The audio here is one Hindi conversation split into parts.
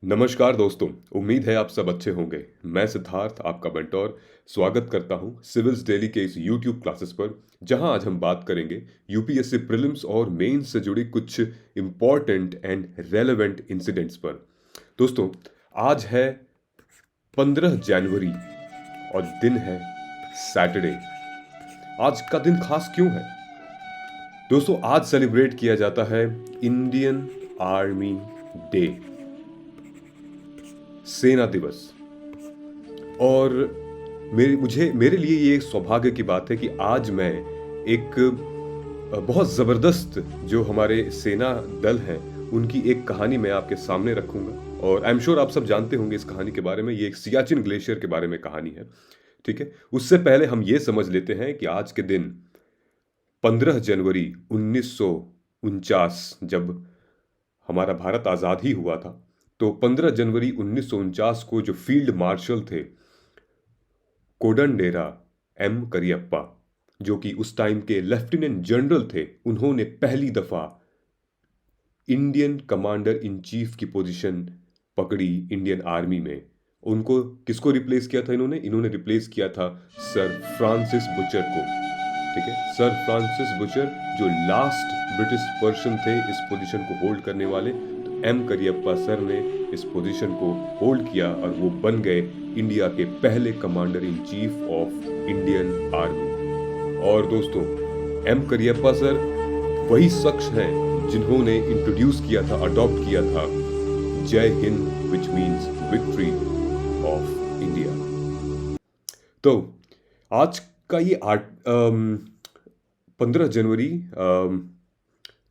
नमस्कार दोस्तों। उम्मीद है आप सब अच्छे होंगे। मैं सिद्धार्थ आपका मेंटोर स्वागत करता हूं सिविल्स डेली के इस यूट्यूब क्लासेस पर, जहां आज हम बात करेंगे यूपीएससी प्रीलिम्स और मेंस से जुड़ी कुछ इम्पॉर्टेंट एंड रेलेवेंट इंसिडेंट्स पर। दोस्तों, आज है 15 जनवरी और दिन है सैटरडे। आज का दिन खास क्यों है दोस्तों? आज सेलिब्रेट किया जाता है इंडियन आर्मी डे, सेना दिवस। और मेरे लिए ये एक सौभाग्य की बात है कि आज मैं एक बहुत ज़बरदस्त जो हमारे सेना दल हैं उनकी एक कहानी मैं आपके सामने रखूंगा। और आई एम श्योर आप सब जानते होंगे इस कहानी के बारे में। ये एक सियाचिन ग्लेशियर के बारे में कहानी है, ठीक है। उससे पहले हम ये समझ लेते हैं कि आज के दिन 15 जनवरी 1949 जब हमारा भारत आज़ाद ही हुआ था, तो 15 जनवरी 1949 को जो फील्ड मार्शल थे कोडंडेरा एम करियप्पा, जो कि उस टाइम के लेफ्टिनेंट जनरल थे, उन्होंने पहली दफा इंडियन कमांडर इन चीफ की पोजीशन पकड़ी इंडियन आर्मी में। उनको किसको रिप्लेस किया था? इन्होंने रिप्लेस किया था सर फ्रांसिस बुचर को, ठीक है। सर फ्रांसिस बुचर जो लास्ट ब्रिटिश पर्सन थे इस पोजीशन को होल्ड करने वाले। तो एम करियप्पा सर ने इस पोजीशन को होल्ड किया और वो बन गए इंडिया के पहले commander in chief of Indian army. और दोस्तों, एम करियप्पा सर वही शख्स हैं जिन्होंने इंट्रोड्यूस किया था, अडॉप्ट किया था जय Hind, which means victory of India. तो आज का ये 15 जनवरी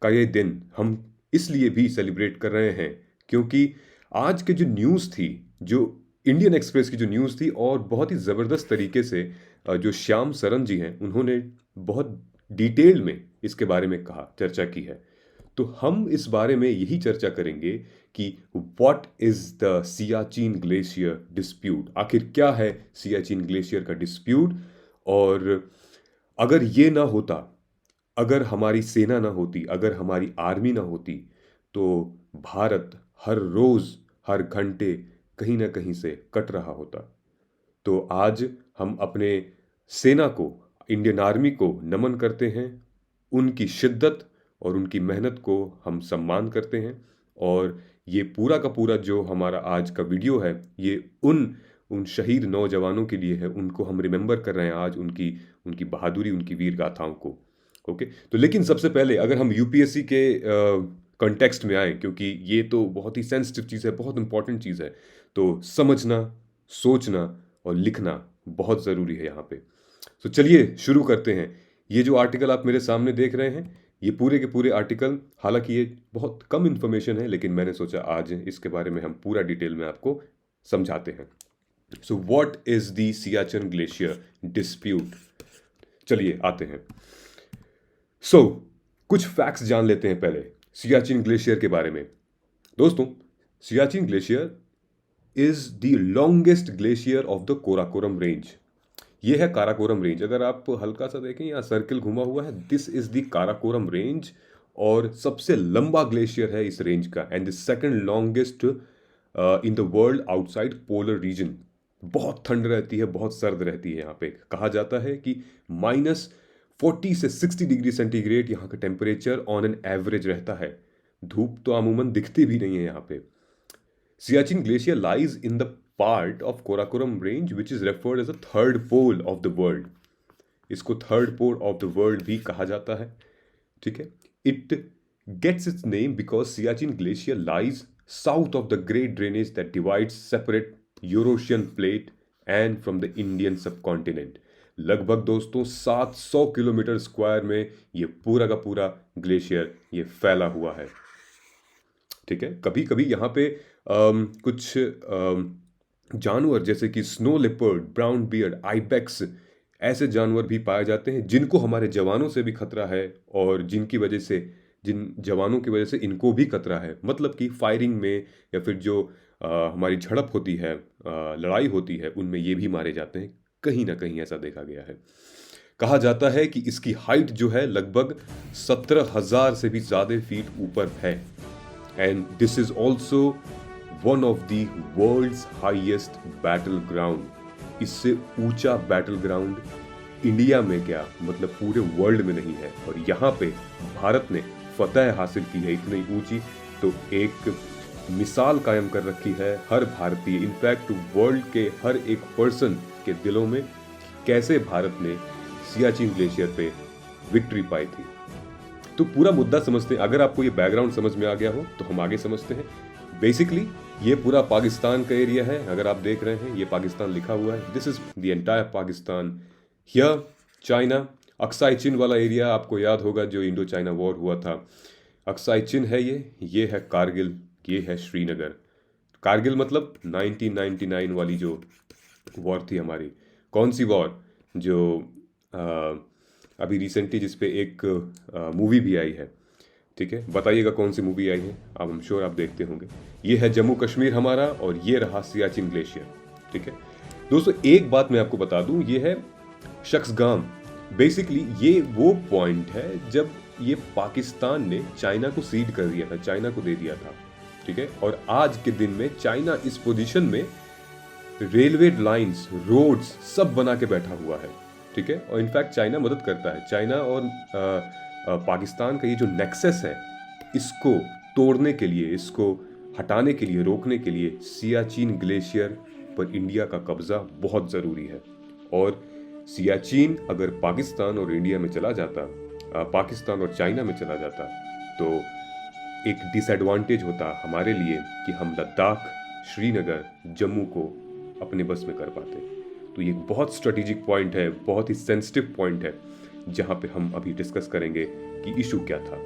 का ये दिन हम इसलिए भी सेलिब्रेट कर रहे हैं क्योंकि आज के जो न्यूज़ थी, जो इंडियन एक्सप्रेस की जो न्यूज़ थी, और बहुत ही ज़बरदस्त तरीके से जो श्याम सरन जी हैं उन्होंने बहुत डिटेल में इसके बारे में कहा, चर्चा की है। तो हम इस बारे में यही चर्चा करेंगे कि what is the Siachen glacier dispute. आखिर क्या है सियाचिन ग्लेशियर का डिस्प्यूट? और अगर ये ना होता, अगर हमारी सेना ना होती, अगर हमारी आर्मी ना होती, तो भारत हर रोज हर घंटे कहीं ना कहीं से कट रहा होता। तो आज हम अपने सेना को, इंडियन आर्मी को नमन करते हैं। उनकी शिद्दत और उनकी मेहनत को हम सम्मान करते हैं। और ये पूरा का पूरा जो हमारा आज का वीडियो है, ये उन शहीद नौजवानों के लिए है। उनको हम रिमेंबर कर रहे हैं आज, उनकी उनकी बहादुरी, उनकी वीर गाथाओं को। ओके, तो लेकिन सबसे पहले अगर हम यूपीएससी के कॉन्टेक्स्ट में आए, क्योंकि ये तो बहुत ही सेंसिटिव चीज़ है, बहुत इंपॉर्टेंट चीज़ है, तो समझना, सोचना और लिखना बहुत ज़रूरी है यहाँ पे। तो चलिए शुरू करते हैं। ये जो आर्टिकल आप मेरे सामने देख रहे हैं, ये पूरे के पूरे आर्टिकल, हालांकि ये बहुत कम इन्फॉर्मेशन है, लेकिन मैंने सोचा आज इसके बारे में हम पूरा डिटेल में आपको समझाते हैं। So what is the Siachen glacier dispute? चलिए आते हैं। सो कुछ फैक्ट्स जान लेते हैं पहले सियाचिन ग्लेशियर के बारे में। दोस्तों, Siachen glacier is the longest glacier of the Karakoram range. ये है काराकोरम रेंज। अगर आप हल्का सा देखें, यहाँ सर्किल घुमा हुआ है, this is the Karakoram range. और सबसे लंबा ग्लेशियर है इस रेंज का, and the second longest in the world outside polar region. बहुत ठंड रहती है, बहुत सर्द रहती है यहाँ पे। कहा जाता है कि -40 से 60 डिग्री सेंटीग्रेड यहाँ का टेम्परेचर ऑन एन एवरेज रहता है। धूप तो अमूमन दिखती भी नहीं है यहाँ पे। Siachen glacier lies in the part of Karakoram range which is referred as a third pole of the world. इसको third pole of the world भी कहा जाता है, ठीक है। It gets its name because Siachen glacier lies south of the great drainage that divides separate Eurasian plate and from the Indian subcontinent. लगभग दोस्तों 700 किलोमीटर स्क्वायर में ये पूरा का पूरा ग्लेशियर ये फैला हुआ है, ठीक है। कभी कभी यहाँ पे कुछ जानवर जैसे कि snow leopard, brown beard, ibex, ऐसे जानवर भी पाए जाते हैं जिनको हमारे जवानों से भी खतरा है, और जिन जवानों की वजह से इनको भी खतरा है। मतलब कि फायरिंग में या फिर जो हमारी झड़प होती है, लड़ाई होती है, उनमें ये भी मारे जाते हैं। कहीं ना कहीं ऐसा देखा गया है। कहा जाता है कि इसकी हाइट जो है लगभग 17,000 से भी ज़्यादा फीट ऊपर है। And this is also one of the world's highest battle ground, इससे ऊंचा बैटल ग्राउंड इंडिया में क्या मतलब पूरे वर्ल्ड में नहीं है। और यहाँ पे भारत ने फतह हासिल की है इतनी ऊंची, तो एक मिसाल कायम कर रखी है हर भारतीय, इनफैक्ट वर्ल्ड के हर एक पर्सन के दिलों में, कैसे भारत ने सियाचिन ग्लेशियर पे विक्ट्री पाई थी। तो पूरा मुद्दा समझते हैं। अगर आपको ये बैकग्राउंड समझ में आ गया हो तो हम आगे समझते हैं। बेसिकली ये पूरा पाकिस्तान का एरिया है, अगर आप देख रहे हैं ये पाकिस्तान लिखा हुआ है, this is the entire Pakistan. Here China, Aksai Chin वाला एरिया आपको याद होगा जो इंडो चाइना वॉर हुआ था, अक्साई चिन है ये है कारगिल, ये है श्रीनगर। कारगिल मतलब 1999 वाली जो वॉर थी हमारी। कौन सी वॉर? जो अभी रिसेंटली जिस पे एक मूवी भी आई है, ठीक है, बताइएगा कौन सी मूवी आई है, अब हम श्योर आप देखते होंगे। ये है जम्मू कश्मीर हमारा, और ये रहा सियाचिन ग्लेशियर, ठीक है दोस्तों। एक बात मैं आपको बता दूं, ये है शख्सगाम। बेसिकली ये वो पॉइंट है जब ये पाकिस्तान ने चाइना को सीड कर दिया था, चाइना को दे दिया था, ठीक है। और आज के दिन में चाइना इस पोजीशन में रेलवे लाइंस, रोड्स सब बना के बैठा हुआ है, ठीक है। और इनफैक्ट चाइना मदद करता है। चाइना और पाकिस्तान का ये जो नेक्सस है, इसको तोड़ने के लिए, इसको हटाने के लिए, रोकने के लिए सियाचिन ग्लेशियर पर इंडिया का कब्जा बहुत ज़रूरी है। और सियाचिन अगर पाकिस्तान और इंडिया में चला जाता, पाकिस्तान और चाइना में चला जाता, तो एक डिसएडवांटेज होता हमारे लिए कि हम लद्दाख, श्रीनगर, जम्मू को अपने बस में कर पाते। तो ये बहुत स्ट्रेटेजिक पॉइंट है, बहुत ही सेंसिटिव पॉइंट है, जहां पे हम अभी डिस्कस करेंगे कि इशू क्या था।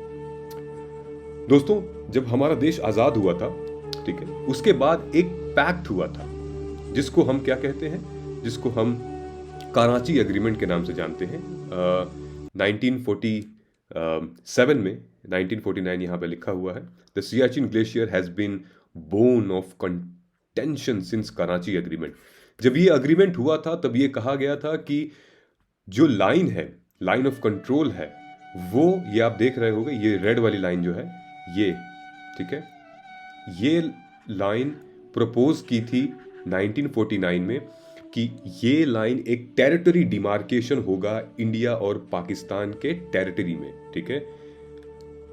दोस्तों, जब हमारा देश आज़ाद हुआ था, ठीक है, उसके बाद एक पैक्ट हुआ था जिसको हम क्या कहते हैं, जिसको हम कराची एग्रीमेंट के नाम से जानते हैं। 1947 में, 1949 यहाँ पे लिखा हुआ है, the Siachen glacier has been bone of contention since Karachi agreement. जब ये अग्रीमेंट हुआ था तब ये कहा गया था कि जो लाइन है, लाइन ऑफ कंट्रोल है, वो ये आप देख रहे होंगे, ये रेड वाली लाइन जो है ये, ठीक है, ये लाइन प्रपोज की थी 1949 में कि ये लाइन एक टेरिटरी डिमार्केशन होगा इंडिया और पाकिस्तान के टेरिटरी में, ठीक है।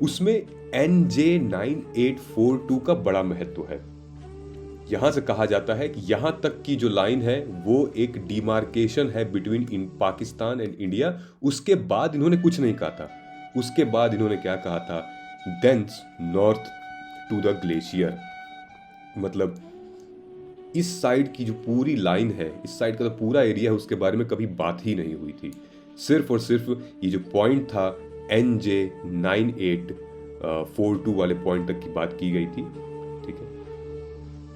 उसमें NJ 9842 का बड़ा महत्व है। यहां से कहा जाता है कि यहां तक की जो लाइन है वो एक डिमार्केशन है बिटवीन पाकिस्तान एंड इंडिया। उसके बाद इन्होंने कुछ नहीं कहा था, उसके बाद इन्होंने क्या कहा था, thence north to the glacier. मतलब इस साइड की जो पूरी लाइन है, इस साइड का तो पूरा एरिया है, उसके बारे में कभी बात ही नहीं हुई थी। सिर्फ और सिर्फ ये जो पॉइंट था NJ 9842 वाले पॉइंट तक की बात की गई थी, ठीक है।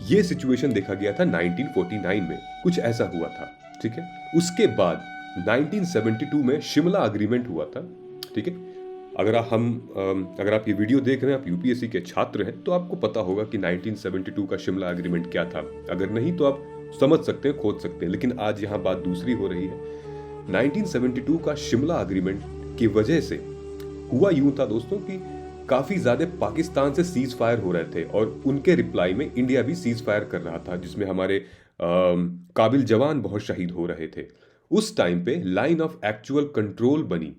ये सिचुएशन देखा गया था 1949 में, कुछ ऐसा हुआ था, ठीक है। उसके बाद 1972 में शिमला अग्रीमेंट हुआ था, ठीक है। अगर आप ये वीडियो देख रहे हैं, आप UPSC के छात्र हैं, तो आपको पता होगा कि 1972 का शिमला एग्रीमेंट क्या था। अगर नहीं तो आप समझ सकते हैं, खोज सकते हैं, लेकिन आज यहाँ बात दूसरी हो रही है। 1972 का शिमला एग्रीमेंट की वजह से हुआ यूं था दोस्तों कि काफी ज्यादा पाकिस्तान से सीज फायर हो रहे थे, और उनके रिप्लाई में इंडिया भी सीज फायर कर रहा था, जिसमें हमारे काबिल जवान बहुत शहीद हो रहे थे। उस टाइम पे लाइन ऑफ एक्चुअल कंट्रोल बनी,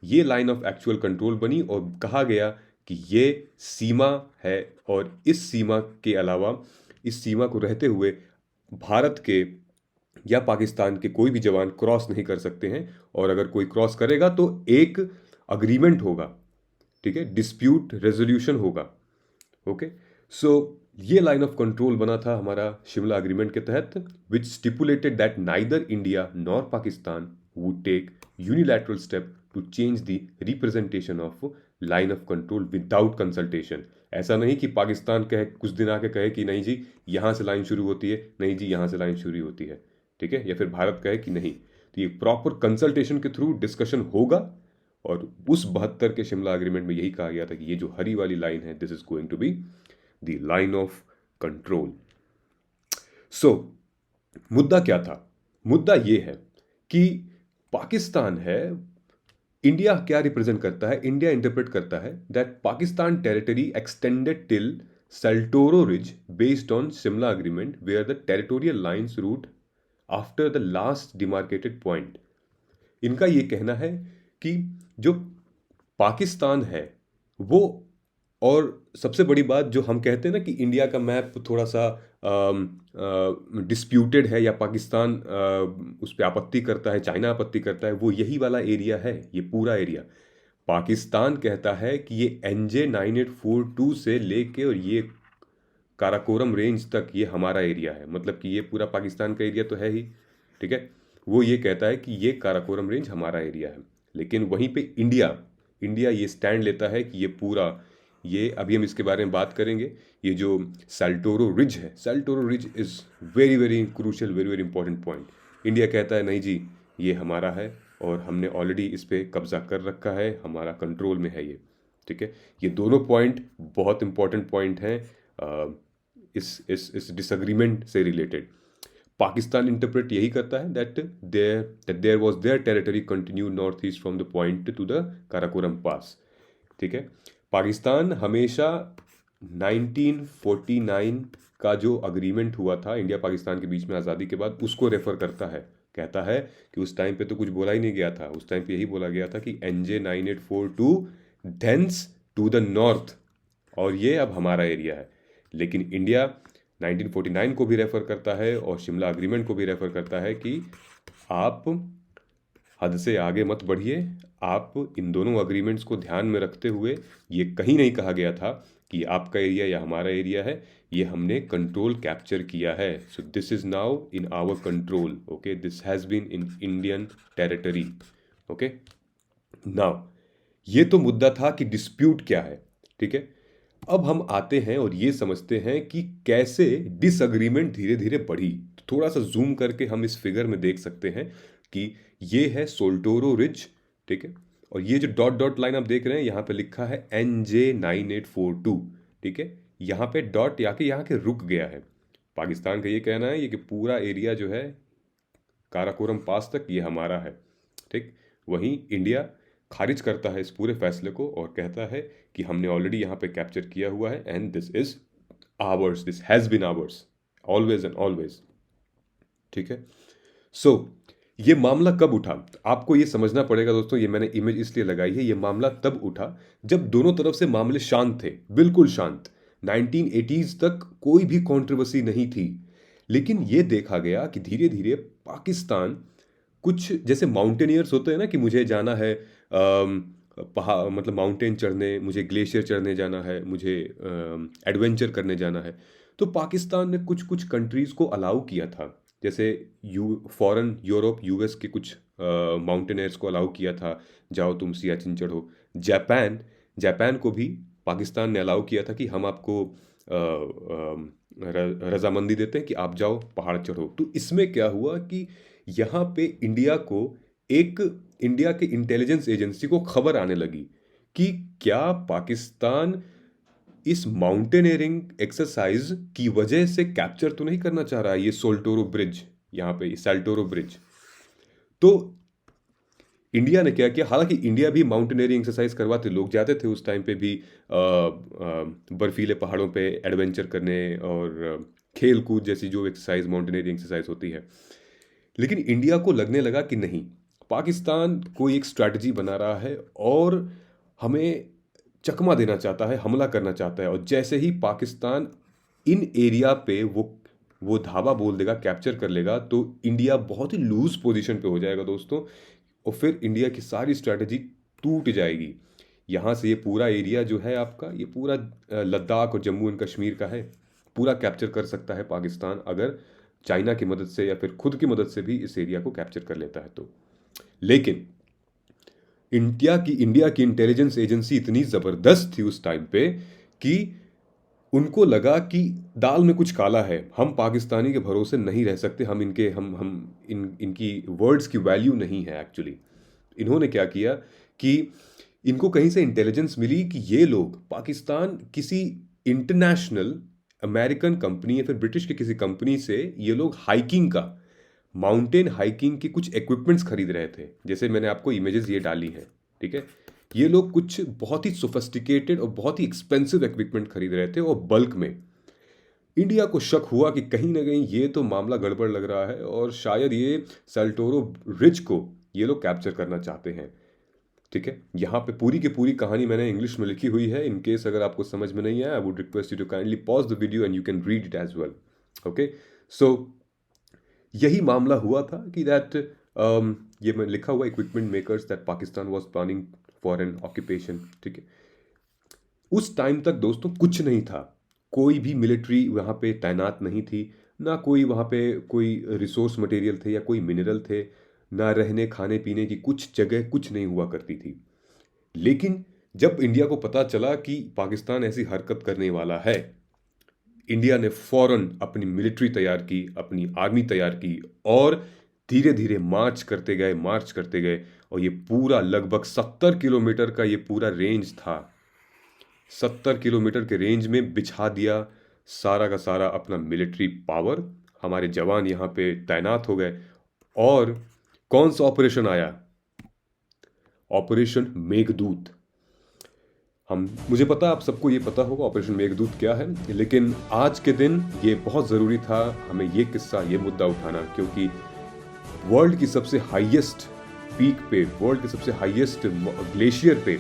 ये लाइन ऑफ एक्चुअल कंट्रोल बनी, और कहा गया कि ये सीमा है, और इस सीमा के अलावा, इस सीमा को रहते हुए भारत के या पाकिस्तान के कोई भी जवान क्रॉस नहीं कर सकते हैं, और अगर कोई क्रॉस करेगा तो एक अग्रीमेंट होगा, ठीक है, डिस्प्यूट रेजोल्यूशन होगा, ओके। सो ये लाइन ऑफ कंट्रोल बना था हमारा शिमला एग्रीमेंट के तहत, which stipulated that neither India nor Pakistan would take unilateral step to change the representation of line of control without consultation. ऐसा नहीं कि पाकिस्तान कहे, कुछ दिन आके कहे कि नहीं जी यहाँ से लाइन शुरू होती है, नहीं जी यहाँ से लाइन शुरू होती है, ठीक है, या फिर भारत कहे कि नहीं। तो ये प्रॉपर कंसल्टेशन के थ्रू डिस्कशन होगा, और उस 72 के शिमला एग्रीमेंट में यही कहा गया था कि ये जो हरी वाली लाइन है, this is going to be the line of control. So मुद्दा क्या था? मुद्दा ये है कि पाकिस्तान है, इंडिया क्या रिप्रेजेंट करता है? इंडिया इंटरप्रेट करता है that Pakistan territory extended till Saltoro Ridge based on Simla Agreement where the territorial lines route after the last demarcated point. इनका ये कहना है कि जो पाकिस्तान है वो, और सबसे बड़ी बात जो हम कहते हैं ना कि इंडिया का मैप थोड़ा सा डिस्प्यूटेड है या पाकिस्तान उस पर आपत्ति करता है, चाइना आपत्ति करता है, वो यही वाला एरिया है। ये पूरा एरिया पाकिस्तान कहता है कि ये NJ9842 से लेके और ये काराकोरम रेंज तक ये हमारा एरिया है, मतलब कि ये पूरा पाकिस्तान का एरिया तो है ही, ठीक है। वो ये कहता है कि ये काराकोरम रेंज हमारा एरिया है। लेकिन वहीं पे इंडिया इंडिया ये स्टैंड लेता है कि ये पूरा, ये अभी हम इसके बारे में बात करेंगे, ये जो साल्टोरो रिज है, Saltoro ridge is very very crucial, very very important point. India कहता है नहीं जी, ये हमारा है और हमने ऑलरेडी इस पर कब्जा कर रखा है, हमारा कंट्रोल में है ये, ठीक है। ये दोनों पॉइंट बहुत इंपॉर्टेंट पॉइंट हैं इस डिसएग्रीमेंट से रिलेटेड। पाकिस्तान इंटरप्रेट यही करता है that there was there territory continue north east from the point to the Karakoram pass, ठीक है। पाकिस्तान हमेशा 1949 का जो अग्रीमेंट हुआ था इंडिया पाकिस्तान के बीच में आज़ादी के बाद, उसको रेफर करता है। कहता है कि उस टाइम पे तो कुछ बोला ही नहीं गया था, उस टाइम पे यही बोला गया था कि NJ9842 धेंस टू द नॉर्थ, और ये अब हमारा एरिया है। लेकिन इंडिया 1949 को भी रेफर करता है और शिमला अग्रीमेंट को भी रेफर करता है कि आप हद से आगे मत बढ़िए। आप इन दोनों अग्रीमेंट्स को ध्यान में रखते हुए, ये कहीं नहीं कहा गया था कि आपका एरिया या हमारा एरिया है, ये हमने कंट्रोल कैप्चर किया है। So this is now in our control, okay, this has been in Indian territory, okay. Now ये तो मुद्दा था कि डिस्प्यूट क्या है, ठीक है। अब हम आते हैं और ये समझते हैं कि कैसे डिसअग्रीमेंट धीरे धीरे बढ़ी। थोड़ा सा जूम करके हम इस फिगर में देख सकते हैं कि ये है सोल्टोरो रिज, ठीक है, और ये जो डॉट डॉट लाइन आप देख रहे हैं यहाँ पे लिखा है NJ9842, ठीक है। यहाँ पे डॉट यहाँ के रुक गया है। पाकिस्तान का ये कहना है ये कि पूरा एरिया जो है काराकोरम पास तक ये हमारा है, ठीक। वहीं इंडिया खारिज करता है इस पूरे फैसले को और कहता है कि हमने ऑलरेडी यहाँ पे कैप्चर किया हुआ है and this is ours, this has been ours always and always, ठीक है। सो ये मामला कब उठा, आपको ये समझना पड़ेगा दोस्तों। ये मैंने इमेज इसलिए लगाई है, ये मामला तब उठा जब दोनों तरफ से मामले शांत थे, बिल्कुल शांत। 1980s तक कोई भी कंट्रोवर्सी नहीं थी। लेकिन ये देखा गया कि धीरे धीरे पाकिस्तान, कुछ जैसे माउंटेनियर्स होते हैं ना कि मुझे जाना है पहाड़, मतलब माउंटेन चढ़ने, मुझे ग्लेशियर चढ़ने जाना है, मुझे एडवेंचर करने जाना है, तो पाकिस्तान ने कुछ कुछ कंट्रीज़ को अलाउ किया था। जैसे फॉरेन यूरोप US के कुछ माउंटेनियर्स को अलाउ किया था, जाओ तुम सियाचिन चढ़ो। जापान को भी पाकिस्तान ने अलाउ किया था कि हम आपको रजामंदी देते हैं कि आप जाओ पहाड़ चढ़ो। तो इसमें क्या हुआ कि यहाँ पे इंडिया के इंटेलिजेंस एजेंसी को खबर आने लगी कि क्या पाकिस्तान इस माउंटेनियरिंग एक्सरसाइज की वजह से कैप्चर तो नहीं करना चाह रहा है ये सोल्टोरो ब्रिज, यहाँ पे साल्टोरो ब्रिज। तो इंडिया ने क्या किया, हालांकि इंडिया भी माउंटेनियरिंग एक्सरसाइज करवाते, लोग जाते थे उस टाइम पे भी बर्फीले पहाड़ों पे एडवेंचर करने और खेल कूद जैसी जो एक्सरसाइज माउंटेनियरिंग एक्सरसाइज होती है। लेकिन इंडिया को लगने लगा कि नहीं, पाकिस्तान कोई एक स्ट्रैटेजी बना रहा है और हमें चकमा देना चाहता है, हमला करना चाहता है। और जैसे ही पाकिस्तान इन एरिया पे वो धावा बोल देगा, कैप्चर कर लेगा, तो इंडिया बहुत ही लूज पोजीशन पे हो जाएगा दोस्तों, और फिर इंडिया की सारी स्ट्रैटेजी टूट जाएगी। यहाँ से ये पूरा एरिया जो है आपका, ये पूरा लद्दाख और जम्मू एंड कश्मीर का है, पूरा कैप्चर कर सकता है पाकिस्तान अगर चाइना की मदद से या फिर खुद की मदद से भी इस एरिया को कैप्चर कर लेता है तो। लेकिन इंडिया की इंटेलिजेंस एजेंसी इतनी ज़बरदस्त थी उस टाइम पे कि उनको लगा कि दाल में कुछ काला है, हम पाकिस्तानी के भरोसे नहीं रह सकते, हम इनकी वर्ड्स की वैल्यू नहीं है एक्चुअली। इन्होंने क्या किया कि इनको कहीं से इंटेलिजेंस मिली कि ये लोग पाकिस्तान किसी इंटरनेशनल अमेरिकन कंपनी या फिर ब्रिटिश की किसी कंपनी से ये लोग हाइकिंग का, माउंटेन हाइकिंग के कुछ इक्विपमेंट्स खरीद रहे थे। जैसे मैंने आपको इमेजेस ये डाली हैं, ठीक है, ये लोग कुछ बहुत ही सोफिस्टिकेटेड और बहुत ही एक्सपेंसिव इक्विपमेंट खरीद रहे थे और बल्क में। इंडिया को शक हुआ कि कहीं ना कहीं ये तो मामला गड़बड़ लग रहा है और शायद ये सेल्टोरो रिज को ये लोग कैप्चर करना चाहते हैं। ठीक है, यहाँ पे पूरी की पूरी कहानी मैंने इंग्लिश में लिखी हुई है। इन केस अगर आपको समझ में नहीं आया, I would request you to kindly pause the video and you can read it as well. Okay, so यही मामला हुआ था कि दैट ये मैं लिखा हुआ equipment makers that Pakistan was planning for an occupation. ठीक है, उस टाइम तक दोस्तों कुछ नहीं था, कोई भी मिलिट्री वहाँ पे तैनात नहीं थी, ना कोई वहाँ पे कोई रिसोर्स मटेरियल थे या कोई मिनरल थे, ना रहने खाने पीने की कुछ जगह कुछ नहीं हुआ करती थी। लेकिन जब इंडिया को पता चला कि पाकिस्तान ऐसी हरकत करने वाला है, इंडिया ने फौरन अपनी मिलिट्री तैयार की, अपनी आर्मी तैयार की और धीरे धीरे मार्च करते गए और ये पूरा लगभग 70 किलोमीटर का ये पूरा रेंज था। 70 किलोमीटर के रेंज में बिछा दिया सारा का सारा अपना मिलिट्री पावर। हमारे जवान यहाँ पे तैनात हो गए और कौन सा ऑपरेशन आया? ऑपरेशन मेघदूत। मुझे पता आप सबको ये पता होगा ऑपरेशन मेघदूत क्या है, लेकिन आज के दिन ये बहुत ज़रूरी था हमें ये किस्सा, ये मुद्दा उठाना, क्योंकि वर्ल्ड की सबसे हाईएस्ट पीक पे, वर्ल्ड के सबसे हाईएस्ट ग्लेशियर पे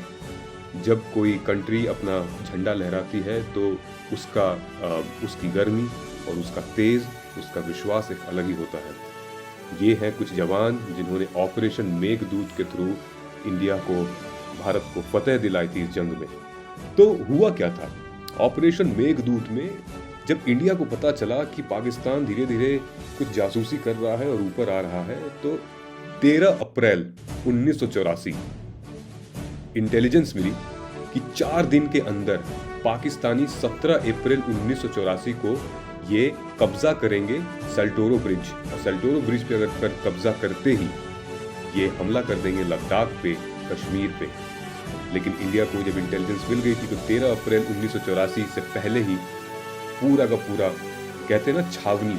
जब कोई कंट्री अपना झंडा लहराती है तो उसकी गर्मी और उसका तेज, उसका विश्वास एक अलग ही होता है। ये हैं कुछ जवान जिन्होंने ऑपरेशन मेघदूत के थ्रू इंडिया को, भारत को फतेह दिलाई थी इस जंग में। तो हुआ क्या था ऑपरेशन मेघदूत में? जब इंडिया को पता चला कि पाकिस्तान धीरे धीरे कुछ जासूसी कर रहा है और ऊपर आ रहा है, तो 13 अप्रैल 1984 इंटेलिजेंस मिली कि 4 दिन के अंदर पाकिस्तानी 17 अप्रैल 1984 को ये कब्जा करेंगे सेल्टोरो ब्रिज, और सेल्टोरो ब्रिज पे अगर कब्जा करते ही ये हमला कर देंगे लद्दाख पे, कश्मीर पे। लेकिन इंडिया को जब इंटेलिजेंस मिल गई थी तो 13 अप्रैल 1984 से पहले ही पूरा का पूरा, कहते हैं ना छावनी,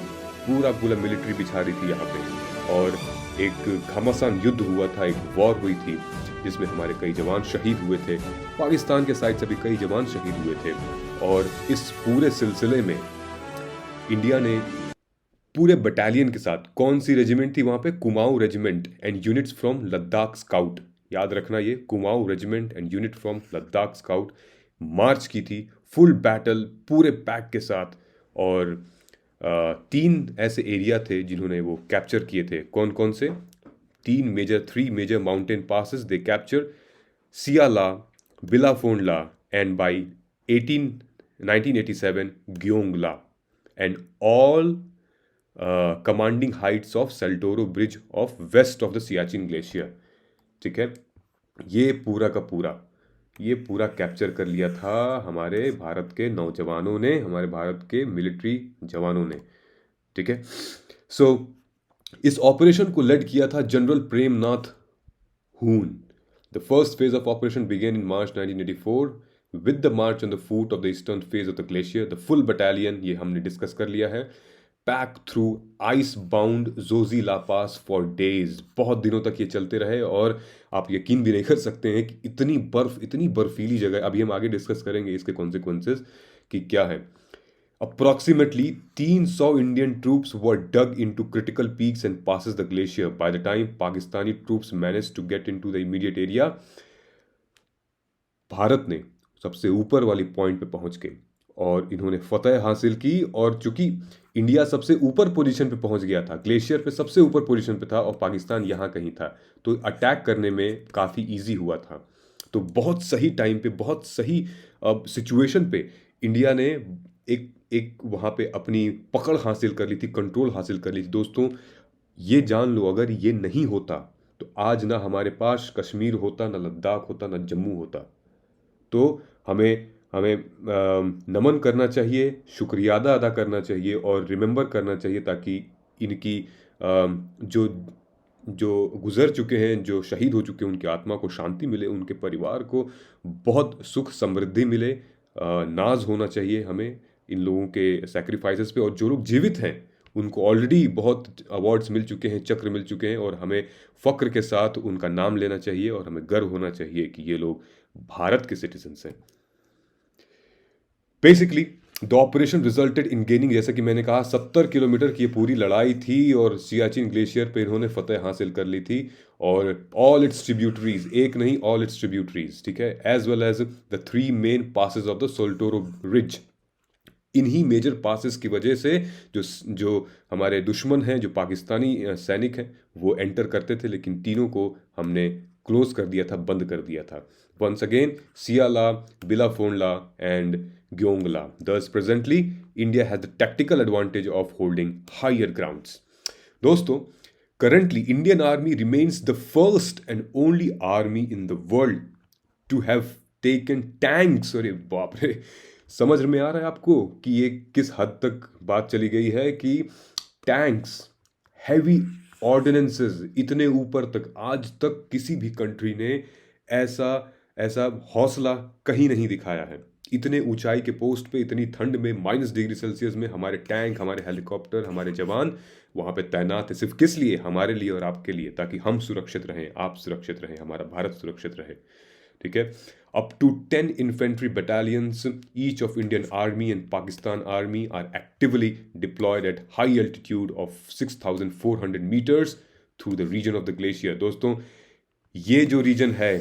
पूरा मिलिट्री बिछा रही थी यहाँ पे और एक घमासान युद्ध हुआ था, एक वॉर हुई थी जिसमें हमारे कई जवान शहीद हुए थे, पाकिस्तान के साइड से भी कई जवान शहीद हुए थे। और इस पूरे सिलसिले में इंडिया ने पूरे बटालियन के साथ, कौन सी रेजिमेंट थी वहाँ पे? Kumaon regiment and units from Ladakh scout, याद रखना ये, Kumaon regiment and unit from Ladakh scout march की थी फुल बैटल पूरे पैक के साथ। और 3 ऐसे एरिया थे जिन्होंने वो कैप्चर किए थे। कौन कौन से? 3 major mountain passes they capture, Siala, Bilafondla and by 1987 Gyongla, and all commanding heights of Saltoro ब्रिज of west of the Siachen glacier. ठीक है, ये पूरा कैप्चर कर लिया था हमारे भारत के नौजवानों ने, हमारे भारत के मिलिट्री जवानों ने। ठीक है, सो इस ऑपरेशन को लेड किया था general Premnath Hoon. The first phase of operation began in March 1984 with the march on the foot of the eastern face of the glacier. The full battalion, ये हमने डिस्कस कर लिया है, pack through ice bound Zoji La pass for days. बहुत दिनों तक ये चलते रहे और आप यकीन भी नहीं कर सकते हैं कि इतनी बर्फीली जगह, अभी हम आगे डिस्कस करेंगे इसके कॉन्सिक्वेंसेस कि क्या है। Approximately 300 Indian troops were dug into critical peaks and passes the glacier by the time Pakistani troops manage to get into the immediate area. Bharat ने सबसे ऊपर वाली पॉइंट पे पहुंच के और इन्होंने फतेह हासिल की। और चूंकि इंडिया सबसे ऊपर पोजीशन पे पहुंच गया था, ग्लेशियर पे सबसे ऊपर पोजीशन पे था और पाकिस्तान यहाँ कहीं था, तो अटैक करने में काफ़ी इजी हुआ था। तो बहुत सही टाइम पे, बहुत सही सिचुएशन पे इंडिया ने एक वहाँ पे अपनी पकड़ हासिल कर ली थी, कंट्रोल हासिल कर ली थी। दोस्तों ये जान लो, अगर ये नहीं होता तो आज ना हमारे पास कश्मीर होता, ना लद्दाख होता, ना जम्मू होता। तो हमें नमन करना चाहिए, शुक्रिया अदा करना चाहिए और रिमेंबर करना चाहिए, ताकि इनकी जो गुजर चुके हैं, जो शहीद हो चुके हैं, उनकी आत्मा को शांति मिले, उनके परिवार को बहुत सुख समृद्धि मिले। नाज होना चाहिए हमें इन लोगों के सेक्रीफाइसेस पे, और जो लोग जीवित हैं उनको ऑलरेडी बहुत अवार्ड्स मिल चुके हैं, चक्र मिल चुके हैं, और हमें फ़ख्र के साथ उनका नाम लेना चाहिए और हमें गर्व होना चाहिए कि ये लोग भारत के सिटीजन्स हैं। Basically the operation resulted in gaining, जैसा कि मैंने कहा, 70 किलोमीटर की ये पूरी लड़ाई थी और सियाचिन ग्लेशियर पे इन्होंने फतेह हासिल कर ली थी। और ऑल इट्स ट्रिब्यूटरीज, एक नहीं ऑल इट्स ट्रिब्यूटरीज, ठीक है, as well as the 3 main passes of the Saltoro ridge. इन्हीं मेजर पासेस की वजह से जो जो हमारे दुश्मन हैं, जो पाकिस्तानी सैनिक हैं, वो एंटर करते थे, लेकिन तीनों को हमने क्लोज कर दिया था, बंद कर दिया था। वंस अगेन सियाला, Bilafondla and ग्योंगला। Thus presently India has the tactical advantage of holding higher grounds. दोस्तों, currently Indian Army remains the first and only army in the world to have taken tanks। अरे बाप रे, समझ में आ रहा है आपको कि ये किस हद तक बात चली गई है कि टैंक्स, हैवी ऑर्डिनेंसेस, इतने ऊपर तक आज तक किसी भी कंट्री ने ऐसा ऐसा हौसला कहीं नहीं दिखाया है। इतने ऊंचाई के पोस्ट पे, इतनी ठंड में, -डिग्री सेल्सियस में हमारे टैंक, हमारे हेलीकॉप्टर, हमारे जवान वहाँ पे तैनात है। सिर्फ किस लिए? हमारे लिए और आपके लिए, ताकि हम सुरक्षित रहें, आप सुरक्षित रहें, हमारा भारत सुरक्षित रहे। ठीक है। Up to 10 infantry battalions each of Indian army and Pakistan army are actively deployed at high altitude of 6400 metres through the region of the glacier. दोस्तों, ये जो रीजन है,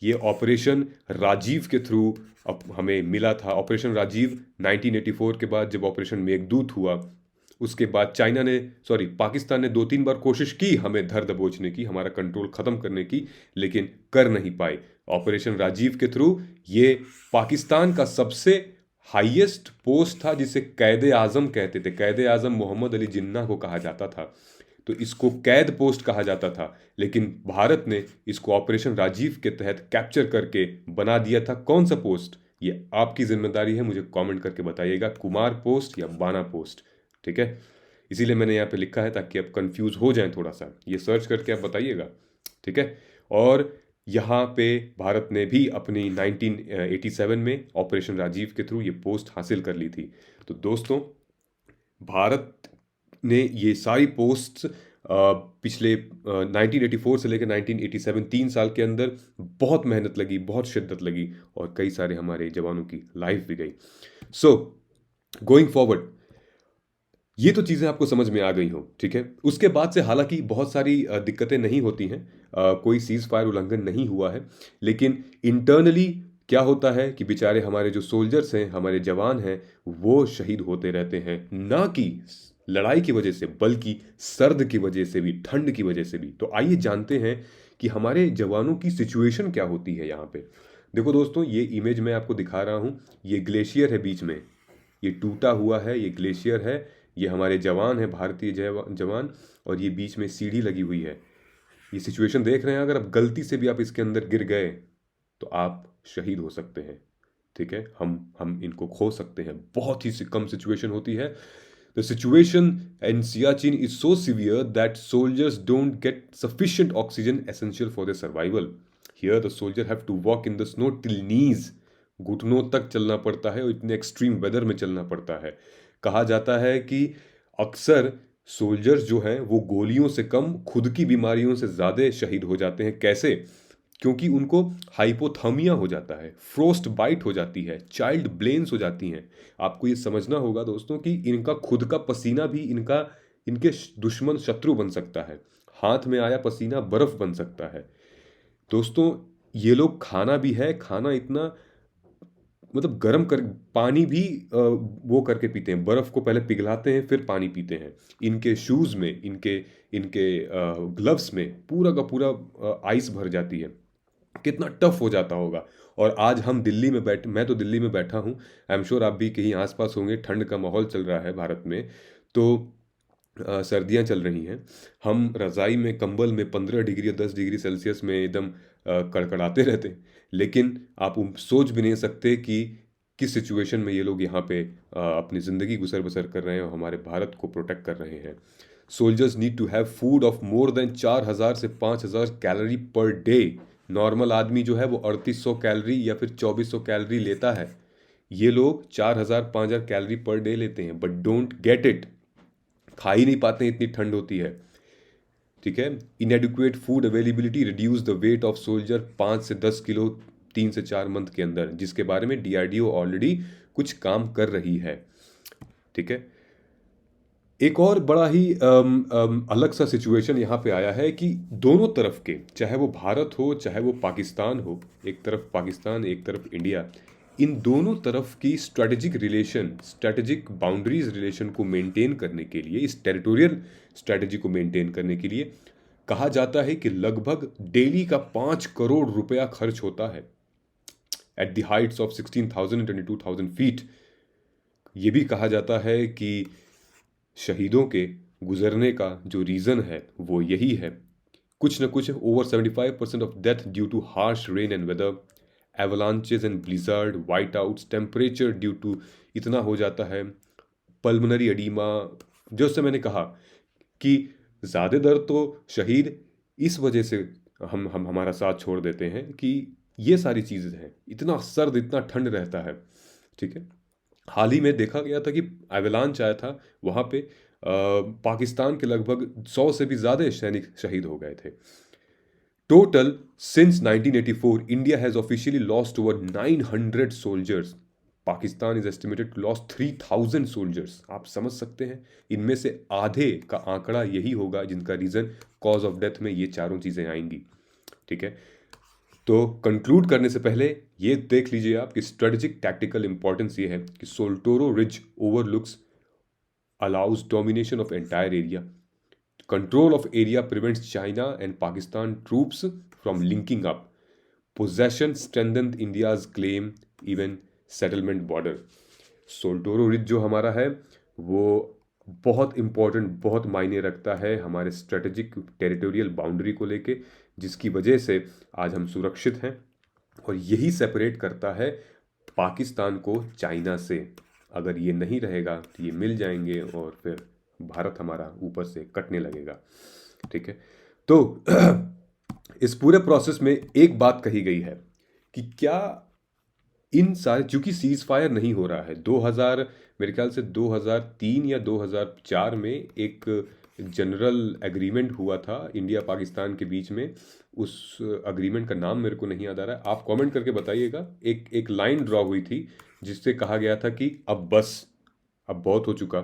ये ऑपरेशन राजीव के थ्रू अब हमें मिला था। ऑपरेशन राजीव 1984 के बाद जब ऑपरेशन मेघदूत हुआ, उसके बाद पाकिस्तान ने 2-3 बार कोशिश की हमें धर दबोचने की, हमारा कंट्रोल ख़त्म करने की, लेकिन कर नहीं पाए। ऑपरेशन राजीव के थ्रू ये पाकिस्तान का सबसे हाईएस्ट पोस्ट था, जिसे कैद आज़म कहते थे। कैद आज़म मोहम्मद अली जिन्ना को कहा जाता था, तो इसको कैद पोस्ट कहा जाता था। लेकिन भारत ने इसको ऑपरेशन राजीव के तहत कैप्चर करके बना दिया था। कौन सा पोस्ट, ये आपकी जिम्मेदारी है, मुझे कमेंट करके बताइएगा, कुमार पोस्ट या बाना पोस्ट। ठीक है, इसीलिए मैंने यहाँ पे लिखा है ताकि आप कंफ्यूज हो जाएं थोड़ा सा, ये सर्च करके आप बताइएगा। ठीक है। और यहाँ पे भारत ने भी अपनी 1987 में ऑपरेशन राजीव के थ्रू ये पोस्ट हासिल कर ली थी। तो दोस्तों, भारत ने ये सारी पोस्ट्स पिछले 1984 से लेकर 1987, 3 साल के अंदर बहुत मेहनत लगी, बहुत शिद्दत लगी, और कई सारे हमारे जवानों की लाइफ भी गई। सो गोइंग फॉरवर्ड, ये तो चीज़ें आपको समझ में आ गई हो। ठीक है। उसके बाद से हालांकि बहुत सारी दिक्कतें नहीं होती हैं, कोई सीज फायर उल्लंघन नहीं हुआ है, लेकिन इंटरनली क्या होता है कि बेचारे हमारे जो सोल्जर्स हैं, हमारे जवान हैं, वो शहीद होते रहते हैं, ना कि लड़ाई की वजह से, बल्कि सर्द की वजह से भी, ठंड की वजह से भी। तो आइए जानते हैं कि हमारे जवानों की सिचुएशन क्या होती है यहाँ पे। देखो दोस्तों, ये इमेज मैं आपको दिखा रहा हूँ, ये ग्लेशियर है बीच में, ये टूटा हुआ है, ये ग्लेशियर है, ये हमारे जवान हैं, भारतीय जवान, और ये बीच में सीढ़ी लगी हुई है। ये सिचुएशन देख रहे हैं, अगर आप गलती से भी आप इसके अंदर गिर गए तो आप शहीद हो सकते हैं। ठीक है, हम इनको खो सकते हैं। बहुत ही कम सिचुएशन होती है। The situation in Siachen is so severe that soldiers don't get sufficient oxygen essential for the survival. Here the soldier have to walk in the snow till knees, घुटनों तक चलना पड़ता है, और इतने एक्सट्रीम वेदर में चलना पड़ता है। कहा जाता है कि अक्सर सोल्जर्स जो हैं वो गोलियों से कम खुद की बीमारियों से ज़्यादा शहीद हो जाते हैं। कैसे? क्योंकि उनको हाइपोथर्मिया हो जाता है, फ्रोस्ट बाइट हो जाती है, चाइल्ड ब्लेन्स हो जाती हैं। आपको ये समझना होगा दोस्तों कि इनका खुद का पसीना भी इनके दुश्मन शत्रु बन सकता है। हाथ में आया पसीना बर्फ बन सकता है। दोस्तों, ये लोग खाना भी है, खाना इतना मतलब गर्म कर, पानी भी वो करके पीते हैं, बर्फ़ को पहले पिघलाते हैं फिर पानी पीते हैं। इनके शूज़ में, इनके इनके ग्लव्स में पूरा का पूरा आइस भर जाती है। कितना टफ हो जाता होगा। और आज हम दिल्ली में मैं तो दिल्ली में बैठा हूँ, आई एम श्योर आप भी कहीं आसपास होंगे, ठंड का माहौल चल रहा है भारत में, तो सर्दियाँ चल रही हैं। हम रज़ाई में, कंबल में 15 डिग्री या 10 डिग्री सेल्सियस में एकदम कड़कड़ाते रहते हैं। लेकिन आप सोच भी नहीं सकते कि किस सिचुएशन में ये लोग यहाँ पे अपनी ज़िंदगी गुजर बसर कर रहे हैं और हमारे भारत को प्रोटेक्ट कर रहे हैं। Soldiers need to have food of more than 4000 से 5000 कैलोरी पर डे। नॉर्मल आदमी जो है वो 3800 कैलोरी या फिर 2400 कैलोरी लेता है। ये लोग 4000-5000 कैलोरी पर डे लेते हैं, बट डोंट गेट इट। खा ही नहीं पाते हैं, इतनी ठंड होती है। ठीक है। इनएडिक्वेट food availability reduce the weight of soldier 5 से 10 किलो 3 से 4 मंथ के अंदर, जिसके बारे में डीआरडीओ ऑलरेडी कुछ काम कर रही है। ठीक है। एक और बड़ा ही अलग सा सिचुएशन यहाँ पे आया है कि दोनों तरफ के, चाहे वो भारत हो चाहे वो पाकिस्तान हो, एक तरफ पाकिस्तान एक तरफ इंडिया, इन दोनों तरफ की strategic relation, strategic boundaries relation को मेंटेन करने के लिए, इस टेरिटोरियल स्ट्रेटेजी को मेंटेन करने के लिए कहा जाता है कि लगभग डेली का 5 करोड़ रुपया खर्च होता है at the Heights of 16,000 and 22,000 feet. ये भी कहा जाता है कि शहीदों के गुजरने का जो रीज़न है वो यही है। कुछ न कुछ over 75% of death due to harsh rain and weather, avalanches and blizzard, white outs, temperature due to इतना हो जाता है, पल्मोनरी एडीमा। जैसे मैंने कहा कि ज़्यादातर तो शहीद इस वजह से हम हमारा साथ छोड़ देते हैं कि ये सारी चीज़ें हैं, इतना सर्द इतना ठंड रहता है। ठीक है। हाल ही में देखा गया था कि एवलांच आया था, वहाँ पे पाकिस्तान के लगभग 100 से भी ज़्यादा सैनिक शहीद हो गए थे। Total since 1984 India has officially lost over 900 soldiers. Pakistan is estimated to lost 3,000 soldiers. आप समझ सकते हैं, इनमें से आधे का आंकड़ा यही होगा जिनका रीज़न कॉज ऑफ डेथ में ये चारों चीज़ें आएंगी। ठीक है। तो कंक्लूड करने से पहले ये देख लीजिए आप कि स्ट्रेटेजिक टैक्टिकल इंपॉर्टेंस ये है कि Saltoro ridge overlooks allows domination of entire area, control of area prevents China and Pakistan troops from linking up, possession strengthen India's claim even settlement border. Saltoro ridge जो हमारा है वो बहुत इंपॉर्टेंट, बहुत मायने रखता है हमारे स्ट्रेटेजिक टेरिटोरियल बाउंड्री को लेके, जिसकी वजह से आज हम सुरक्षित हैं, और यही सेपरेट करता है पाकिस्तान को चाइना से। अगर ये नहीं रहेगा तो ये मिल जाएंगे और फिर भारत हमारा ऊपर से कटने लगेगा। ठीक है। तो इस पूरे प्रोसेस में एक बात कही गई है कि क्या इन सारे, चूंकि सीज फायर नहीं हो रहा है, 2000 मेरे ख्याल से 2003 या 2004 में एक जनरल एग्रीमेंट हुआ था इंडिया पाकिस्तान के बीच में। उस एग्रीमेंट का नाम मेरे को नहीं याद आ रहा है, आप कमेंट करके बताइएगा। एक लाइन ड्रॉ हुई थी जिससे कहा गया था कि अब बस, अब बहुत हो चुका,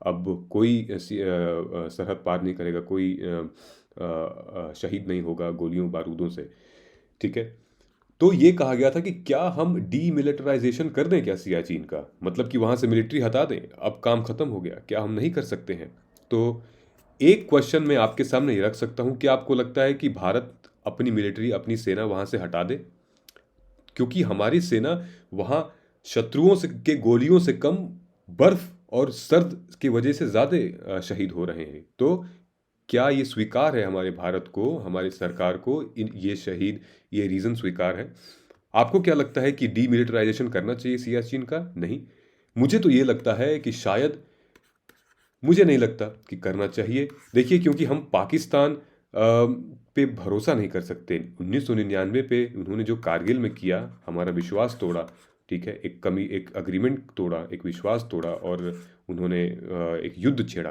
अब कोई सरहद पार नहीं करेगा, कोई शहीद नहीं होगा गोलियों बारूदों से। ठीक है। तो ये कहा गया था कि क्या हम डीमिलिटराइजेशन कर दें क्या सियाचिन का, मतलब कि वहाँ से मिलिट्री हटा दें, अब काम खत्म हो गया, क्या हम नहीं कर सकते हैं? तो एक क्वेश्चन मैं आपके सामने ये रख सकता हूँ, क्या आपको लगता है कि भारत अपनी मिलिट्री, अपनी सेना वहाँ से हटा दे? क्योंकि हमारी सेना वहाँ शत्रुओं से के गोलियों से कम बर्फ और सर्द की वजह से ज़्यादा शहीद हो रहे हैं। तो क्या ये स्वीकार है हमारे भारत को, हमारी सरकार को, ये शहीद, ये रीज़न स्वीकार है? आपको क्या लगता है कि डीमिलिटराइजेशन करना चाहिए सियाचिन का? नहीं, मुझे तो ये लगता है कि शायद, मुझे नहीं लगता कि करना चाहिए। देखिए, क्योंकि हम पाकिस्तान पे भरोसा नहीं कर सकते। 1999 पे उन्होंने जो कारगिल में किया, हमारा विश्वास तोड़ा। ठीक है। एक अग्रीमेंट तोड़ा, एक विश्वास तोड़ा, और उन्होंने एक युद्ध छेड़ा।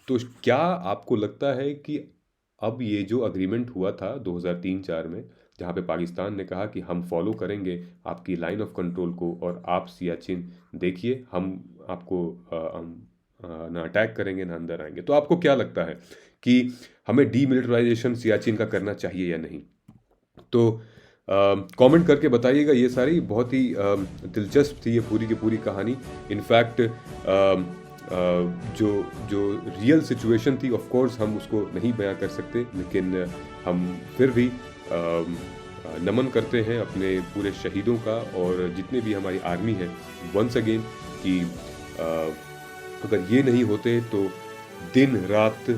तो क्या आपको लगता है कि अब ये जो अग्रीमेंट हुआ था 2003-4 में, जहाँ पे पाकिस्तान ने कहा कि हम फॉलो करेंगे आपकी लाइन ऑफ कंट्रोल को, और आप सियाचिन देखिए, हम आपको ना अटैक करेंगे ना अंदर आएंगे, तो आपको क्या लगता है कि हमें डीमिलिटराइजेशन सियाचिन का करना चाहिए या नहीं? तो कमेंट करके बताइएगा। ये सारी बहुत ही दिलचस्प थी ये पूरी की पूरी कहानी। इनफैक्ट जो जो रियल सिचुएशन थी, ऑफ कोर्स हम उसको नहीं बयां कर सकते, लेकिन हम फिर भी नमन करते हैं अपने पूरे शहीदों का, और जितने भी हमारी आर्मी है, वंस अगेन कि अगर ये नहीं होते तो दिन रात,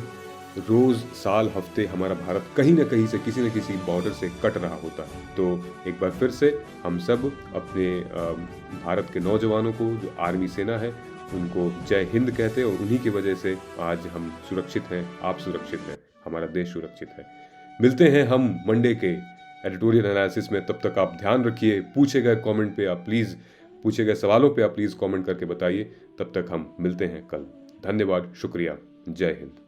रोज़, साल, हफ्ते हमारा भारत कहीं ना कहीं से, किसी न किसी बॉर्डर से कट रहा होता। तो एक बार फिर से हम सब अपने भारत के नौजवानों को, जो आर्मी सेना है, उनको जय हिंद कहते हैं, और उन्हीं की वजह से आज हम सुरक्षित हैं, आप सुरक्षित हैं, हमारा देश सुरक्षित है। मिलते हैं हम मंडे के एडिटोरियल एनालिसिस में। तब तक आप ध्यान रखिए, पूछे गए कमेंट पे आप प्लीज़, पूछे गए सवालों पे आप प्लीज़ कमेंट करके बताइए। तब तक हम मिलते हैं कल। धन्यवाद, शुक्रिया। जय हिंद।